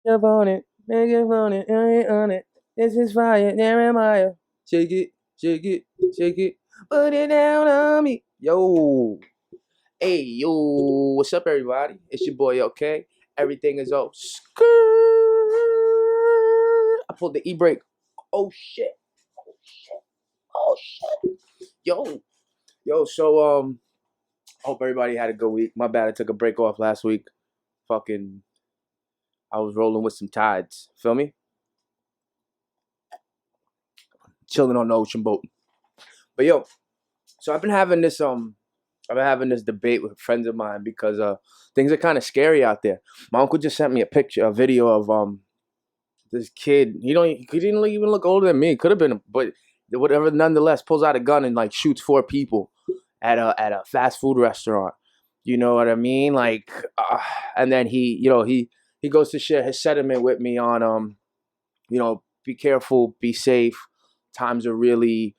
up on it, make it on it, on it. This is fire, Jeremiah. Shake it, shake it, shake it. Put it down on me. Yo. Hey, yo. What's up, everybody? It's your boy, OK. Everything is all skirt. I pulled the e-brake. Oh, shit. Oh, shit. Oh, shit. Yo, so, hope everybody had a good week. My bad, I took a break off last week. I was rolling with some tides. Feel me? Chilling on the ocean boat. But yo, so I've been having this debate with friends of mine because things are kind of scary out there. My uncle just sent me a video of this kid. He didn't even look older than me. Could have been, but whatever. Nonetheless, pulls out a gun and like shoots 4 people at a fast food restaurant. You know what I mean? Like, and then he goes to share his sentiment with me on be careful, be safe. Times are really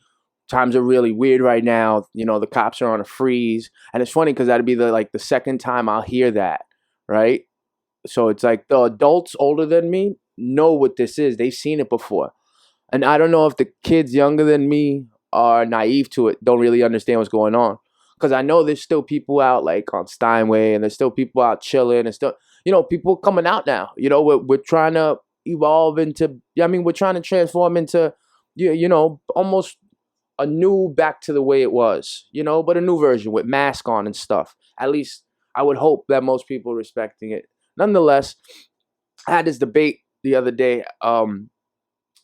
weird right now. You know, the cops are on a freeze. And it's funny because that'd be the second time I'll hear that, right? So it's like the adults older than me know what this is. They've seen it before. And I don't know if the kids younger than me are naive to it, don't really understand what's going on. Because I know there's still people out like on Steinway, and there's still people out chilling, and still, people coming out now. We're trying to evolve into, we're trying to transform into, almost a new back to the way it was, but a new version with mask on and stuff. At least I would hope that most people are respecting it. Nonetheless, I had this debate the other day.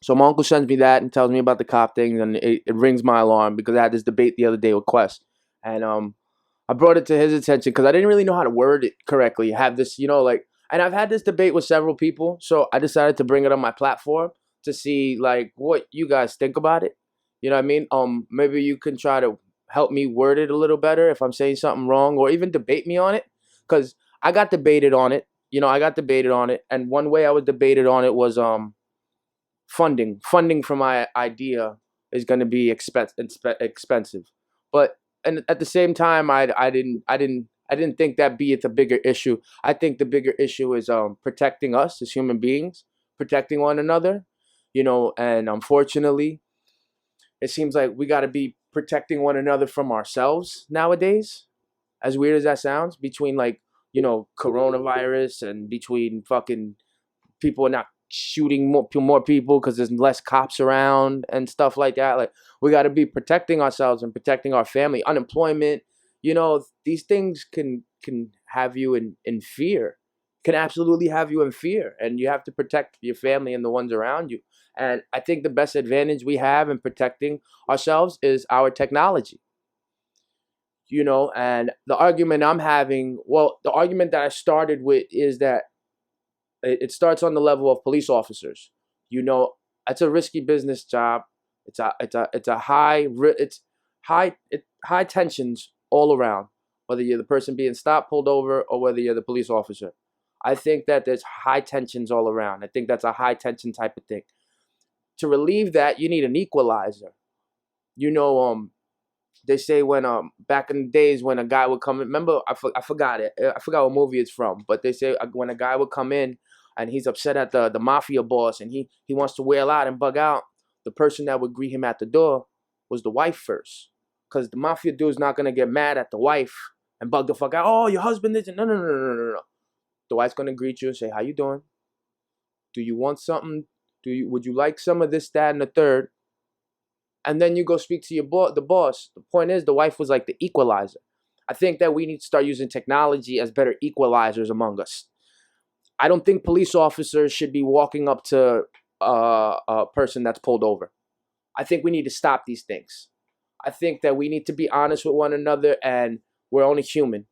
So my uncle sends me that and tells me about the cop thing, and it rings my alarm because I had this debate the other day with Quest. And I brought it to his attention because I didn't really know how to word it correctly. Have this, and I've had this debate with several people, so I decided to bring it on my platform to see like what you guys think about it. You know what I mean? Maybe you can try to help me word it a little better if I'm saying something wrong, or even debate me on it, because I got debated on it. And one way I was debated on it was funding. Funding for my idea is going to be expensive, and at the same time, I didn't think that be it the bigger issue. I think the bigger issue is protecting us as human beings, protecting one another, and unfortunately, it seems like we got to be protecting one another from ourselves nowadays. As weird as that sounds, between coronavirus and between fucking people not shooting more people because there's less cops around and stuff like that. Like, we got to be protecting ourselves and protecting our family. Unemployment, these things can have you in fear, can absolutely have you in fear, and you have to protect your family and the ones around you. And I think the best advantage we have in protecting ourselves is our technology. And the argument the argument that I started with is that it starts on the level of police officers. It's a risky business job. It's high tensions all around, whether you're the person being stopped, pulled over, or whether you're the police officer. I think that there's high tensions all around. I think that's a high tension type of thing. To relieve that, you need an equalizer. They say when back in the days when a guy would come in, remember, I forgot it. I forgot what movie it's from, but they say when a guy would come in and he's upset at the mafia boss and he wants to wail out and bug out, the person that would greet him at the door was the wife first. Because the mafia dude's not going to get mad at the wife and bug the fuck out. Oh, your husband isn't. No. The wife's going to greet you and say, how you doing? Do you want something? Would you like some of this, that, and the third? And then you go speak to the boss. The point is, the wife was like the equalizer. I think that we need to start using technology as better equalizers among us. I don't think police officers should be walking up to a person that's pulled over. I think we need to stop these things. I think that we need to be honest with one another, and we're only human.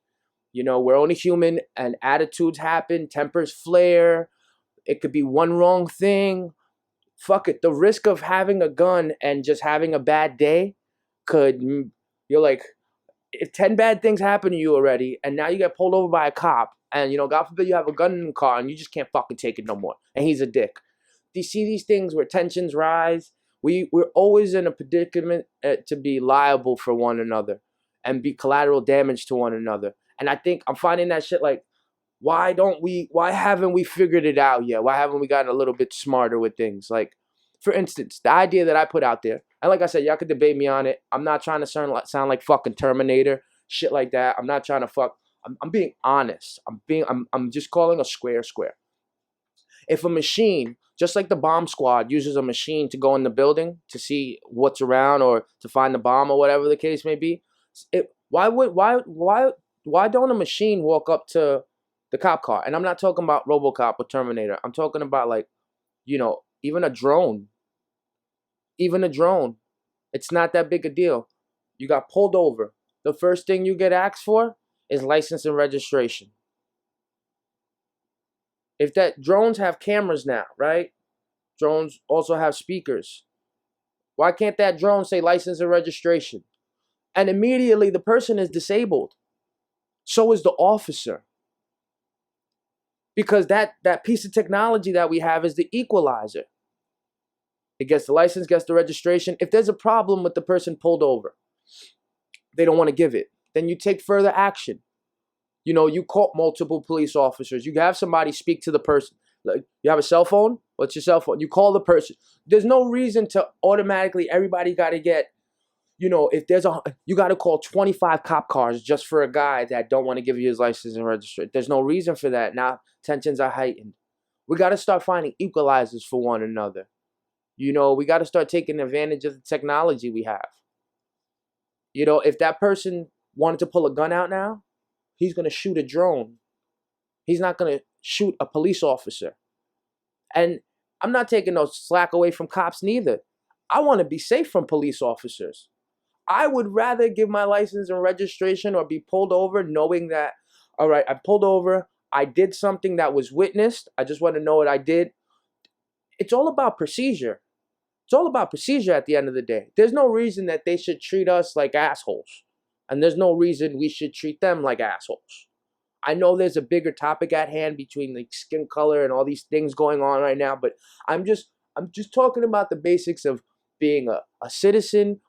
We're only human, and attitudes happen, tempers flare. It could be one wrong thing. Fuck it. The risk of having a gun and just having a bad day you're like, if 10 bad things happen to you already, and now you get pulled over by a cop, and, God forbid you have a gun in the car, and you just can't fucking take it no more, and he's a dick. Do you see these things where tensions rise? We're always in a predicament to be liable for one another and be collateral damage to one another. And I think I'm finding that shit like Why haven't we figured it out yet? Why haven't we gotten a little bit smarter with things? Like, for instance, the idea that I put out there, and like I said, y'all could debate me on it. I'm not trying to sound like fucking Terminator, shit like that. I'm not trying to fuck. I'm being honest. I'm just calling a square square. If a machine, just like the bomb squad uses a machine to go in the building to see what's around or to find the bomb or whatever the case may be, why don't a machine walk up to the cop car? And I'm not talking about RoboCop or Terminator. I'm talking about, like, even a drone. Even a drone. It's not that big a deal. You got pulled over. The first thing you get asked for is license and registration. If that drones have cameras now, right? Drones also have speakers. Why can't that drone say license and registration? And immediately the person is disabled. So is the officer. Because that piece of technology that we have is the equalizer. It gets the license, gets the registration. If there's a problem with the person pulled over, they don't want to give it, then you take further action. You call multiple police officers. You have somebody speak to the person. Like, you have a cell phone? What's your cell phone? You call the person. There's no reason to automatically, everybody got to get, if you got to call 25 cop cars just for a guy that don't want to give you his license and registration. There's no reason for that. Now tensions are heightened. We got to start finding equalizers for one another. We got to start taking advantage of the technology we have. If that person wanted to pull a gun out now, he's going to shoot a drone. He's not going to shoot a police officer. And I'm not taking no slack away from cops neither. I want to be safe from police officers. I would rather give my license and registration or be pulled over knowing that, all right, I pulled over, I did something that was witnessed. I just want to know what I did. It's all about procedure. It's all about procedure at the end of the day. There's no reason that they should treat us like assholes. And there's no reason we should treat them like assholes. I know there's a bigger topic at hand between like skin color and all these things going on right now, but I'm just talking about the basics of being a citizen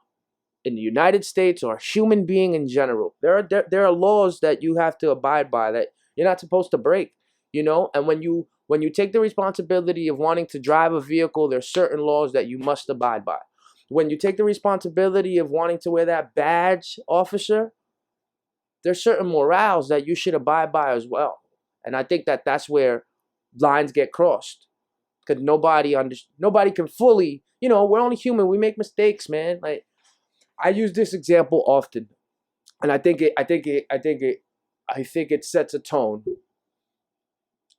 in the United States or a human being in general. There are laws that you have to abide by that you're not supposed to break, and when you take the responsibility of wanting to drive a vehicle, there's certain laws that you must abide by. When you take the responsibility of wanting to wear that badge, officer, there's certain morals that you should abide by as well. And I think that that's where lines get crossed. Because nobody can fully, we're only human. We make mistakes, man. Like, I use this example often. And I think it sets a tone.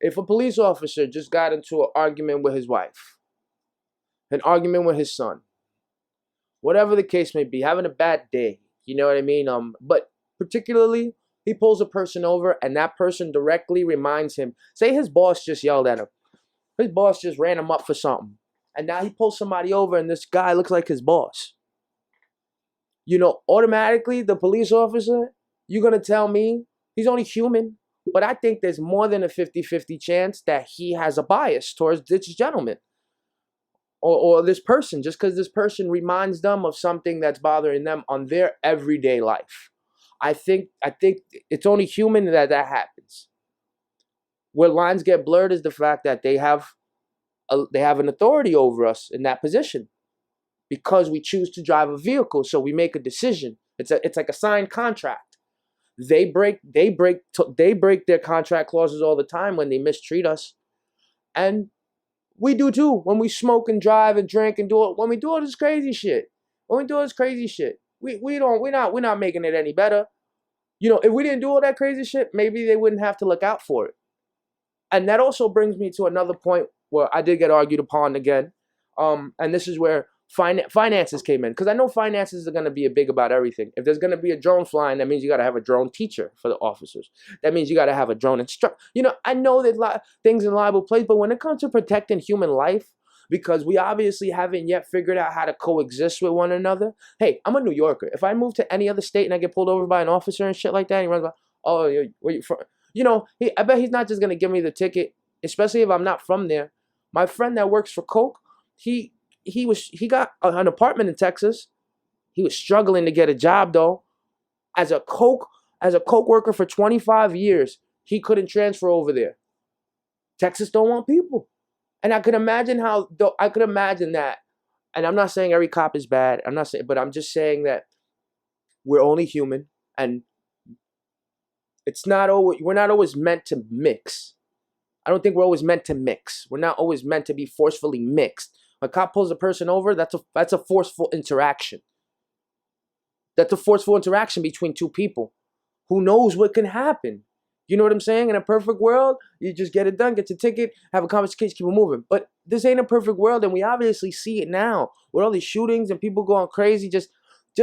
If a police officer just got into an argument with his wife, an argument with his son, whatever the case may be, having a bad day, you know what I mean? But particularly, he pulls a person over and that person directly reminds him, say his boss just yelled at him. His boss just ran him up for something. And now he pulls somebody over and this guy looks like his boss. Automatically, the police officer, you're going to tell me he's only human. But I think there's more than a 50-50 chance that he has a bias towards this gentleman or this person, just because this person reminds them of something that's bothering them on their everyday life. I think it's only human that happens. Where lines get blurred is the fact that they have an authority over us in that position because we choose to drive a vehicle. So we make a decision. It's like a signed contract. They break their contract clauses all the time when they mistreat us, and we do too when we smoke and drive and drink and when we do all this crazy shit. We're not making it any better. If we didn't do all that crazy shit, maybe they wouldn't have to look out for it. And that also brings me to another point where I did get argued upon again, and this is where finances came in, because I know finances are going to be big about everything. If there's going to be a drone flying, that means you got to have a drone teacher for the officers. That means you got to have a drone instructor. I know that things in liable place, but when it comes to protecting human life, because we obviously haven't yet figured out how to coexist with one another. Hey, I'm a New Yorker. If I move to any other state and I get pulled over by an officer and shit like that, he runs by, oh, where you from? I bet he's not just going to give me the ticket, especially if I'm not from there. My friend that works for Coke, he got an apartment in Texas. He was struggling to get a job though. As a Coke worker for 25 years, he couldn't transfer over there. Texas don't want people. And I could imagine that. And I'm not saying every cop is bad. But I'm just saying that we're only human, and we're not always meant to mix. I don't think we're always meant to mix. We're not always meant to be forcefully mixed. When a cop pulls a person over, that's a forceful interaction. That's a forceful interaction between two people. Who knows what can happen? You know what I'm saying? In a perfect world, you just get it done, get your ticket, have a conversation, keep it moving. But this ain't a perfect world, and we obviously see it now with all these shootings and people going crazy. Just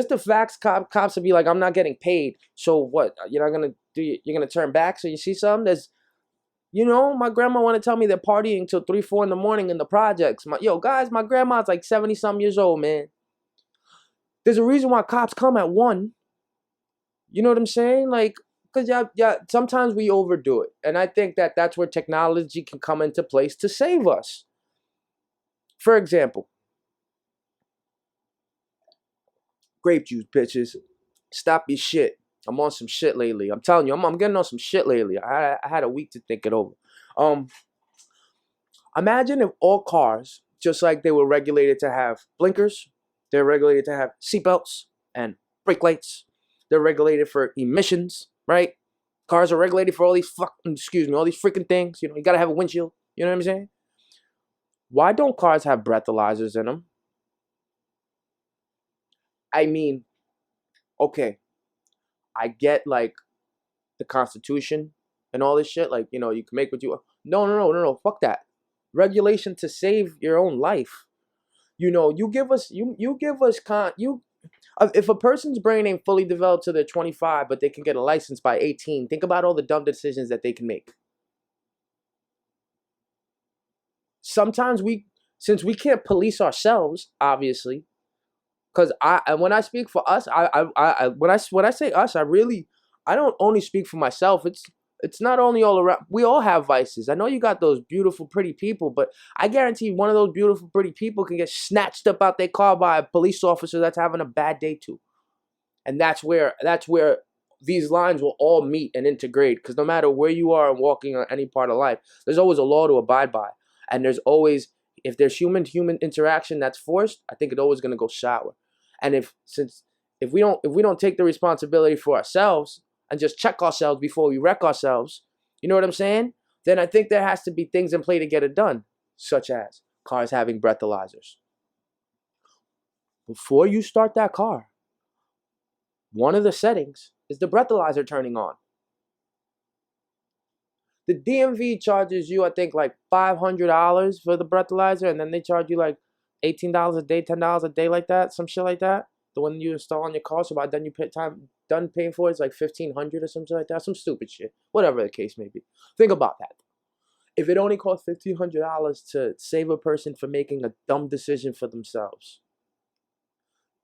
the facts, cops will be like, I'm not getting paid. So what? You're not gonna you're gonna turn back so you see something? There's, my grandma want to tell me they're partying till 3, 4 in the morning in the projects. Guys, my grandma's like 70-something years old, man. There's a reason why cops come at 1. You know what I'm saying? Like, because sometimes we overdo it. And I think that's where technology can come into place to save us. For example, grape juice, bitches. Stop your shit. I'm on some shit lately. I'm telling you, I'm getting on some shit lately. I had a week to think it over. Imagine if all cars, just like they were regulated to have blinkers, they're regulated to have seatbelts and brake lights. They're regulated for emissions, right? Cars are regulated for all these all these freaking things. You gotta have a windshield. You know what I'm saying? Why don't cars have breathalyzers in them? I mean, okay, I get like the Constitution and all this shit. Like, you can make what you want. No. Fuck that. Regulation to save your own life. You give us if a person's brain ain't fully developed till they're 25, but they can get a license by 18, think about all the dumb decisions that they can make. Sometimes since we can't police ourselves, obviously, because when I speak for us, when I say us, I don't only speak for myself. It's not only all around. We all have vices. I know you got those beautiful, pretty people, but I guarantee one of those beautiful, pretty people can get snatched up out their car by a police officer that's having a bad day too. And that's where these lines will all meet and integrate. Because no matter where you are and walking on any part of life, there's always a law to abide by. And there's always, if there's human-to-human interaction that's forced, I think it's always going to go sour. And if we don't take the responsibility for ourselves and just check ourselves before we wreck ourselves, you know what I'm saying? Then I think there has to be things in play to get it done, such as cars having breathalyzers. Before you start that car, one of the settings is the breathalyzer turning on. The DMV charges you, I think, like $500 for the breathalyzer, and then they charge you like $18 a day, $10 a day, like that, some shit like that. The one you install on your car, so by then done paying for it, it's like $1,500 or something like that, some stupid shit, whatever the case may be. Think about that. If it only costs $1,500 to save a person from making a dumb decision for themselves,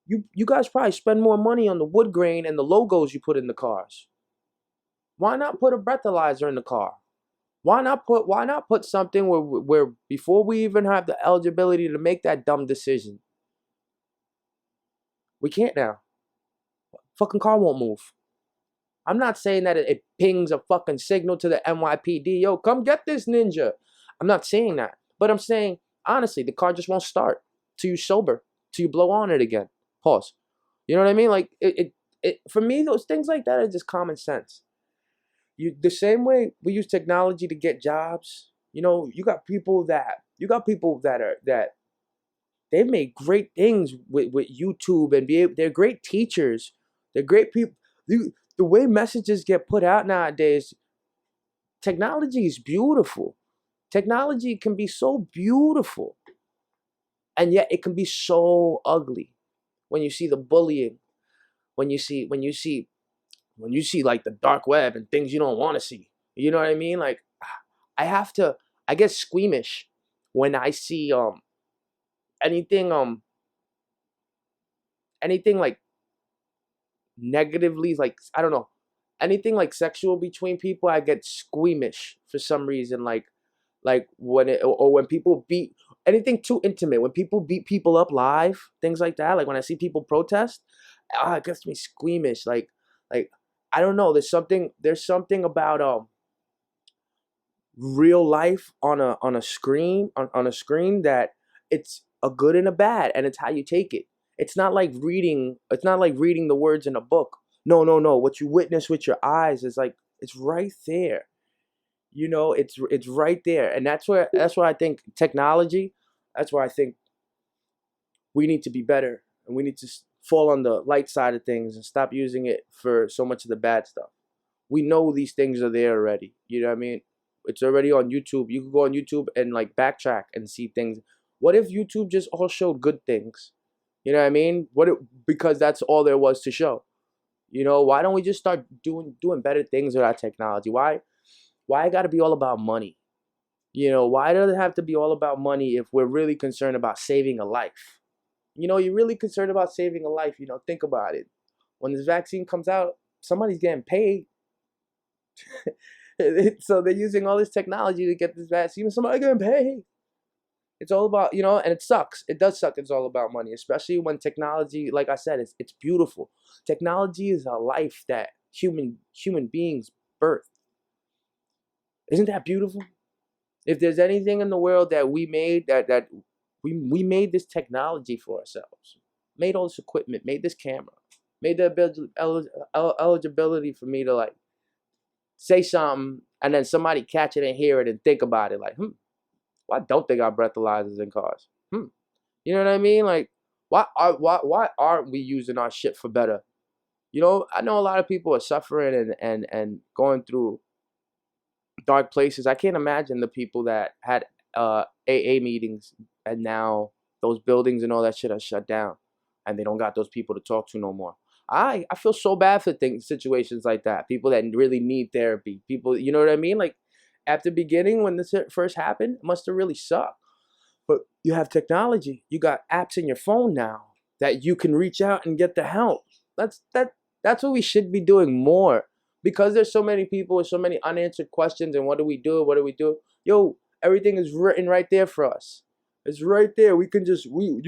you guys probably spend more money on the wood grain and the logos you put in the cars. Why not put a breathalyzer in the car? Why not put something where before we even have the eligibility to make that dumb decision? We can't now. Fucking car won't move. I'm not saying that it pings a fucking signal to the NYPD. Yo, come get this ninja. I'm not saying that. But I'm saying, honestly, the car just won't start till you sober, till you blow on it again. Pause. You know what I mean? Like, it for me, those things like that are just common sense. The same way we use technology to get jobs, you got people that they've made great things with YouTube, and they're great teachers. They're great people. The way messages get put out nowadays, technology is beautiful. Technology can be so beautiful, and yet it can be so ugly. When you see the bullying, when you see like the dark web and things you don't want to see. You know what I mean? Like, I get squeamish when I see anything like negatively, like, I don't know, anything like sexual between people. I get squeamish for some reason, like when people beat, anything too intimate, when people beat people up live, things like that. Like when I see people protest, it gets me squeamish. Like I don't know, there's something about real life on a screen on a screen that it's a good and a bad, and it's how you take it. It's not like reading. It's not like reading the words in a book. No, no, no. What you witness with your eyes is like it's right there. It's right there, and that's where I think technology. That's where I think we need to be better, and we need to fall on the light side of things and stop using it for so much of the bad stuff. We know these things are there already. You know what I mean? It's already on YouTube. You can go on YouTube and like backtrack and see things. What if YouTube just all showed good things? You know what I mean? Because that's all there was to show. Why don't we just start doing better things with our technology? Why it got to be all about money? Why does it have to be all about money if we're really concerned about saving a life? You're really concerned about saving a life. Think about it. When this vaccine comes out, somebody's getting paid. So they're using all this technology to get this vaccine. Somebody getting paid. It's all about, and it sucks. It does suck. It's all about money, especially when technology, like I said, it's beautiful. Technology is a life that human beings birth. Isn't that beautiful? If there's anything in the world that we made, that we made this technology for ourselves, made all this equipment, made this camera, made the eligibility for me to like say something and then somebody catch it and hear it and think about it like, why don't they got breathalyzers in cars? You know what I mean? Like, why aren't we using our shit for better? I know a lot of people are suffering and going through dark places. I can't imagine the people that had AA meetings and now those buildings and all that shit are shut down and they don't got those people to talk to no more. I feel so bad for situations like that. People that really need therapy. People, you know what I mean? Like at the beginning when this first happened, it must have really sucked. But you have technology. You got apps in your phone now that you can reach out and get the help. That's what we should be doing more. Because there's so many people with so many unanswered questions and what do we do? What do we do? Yo, everything is written right there for us. It's right there. You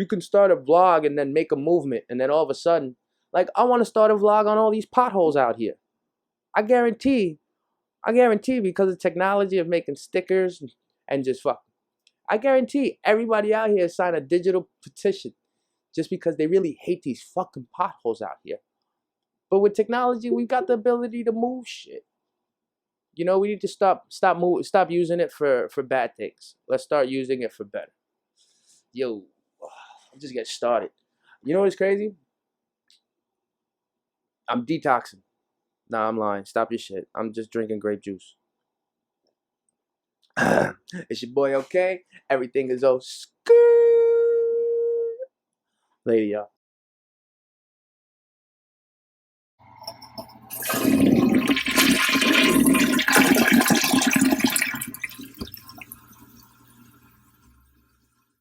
can start a vlog and then make a movement and then all of a sudden, like I want to start a vlog on all these potholes out here. I guarantee because of technology of making stickers and just fuck. I guarantee everybody out here sign a digital petition just because they really hate these fucking potholes out here. But with technology, we've got the ability to move shit. We need to stop using it for bad things. Let's start using it for better. Yo, I'll just get started. You know what's crazy? I'm detoxing. Nah, I'm lying. Stop your shit. I'm just drinking grape juice. It's your boy, okay? Everything is O.K. Later, y'all.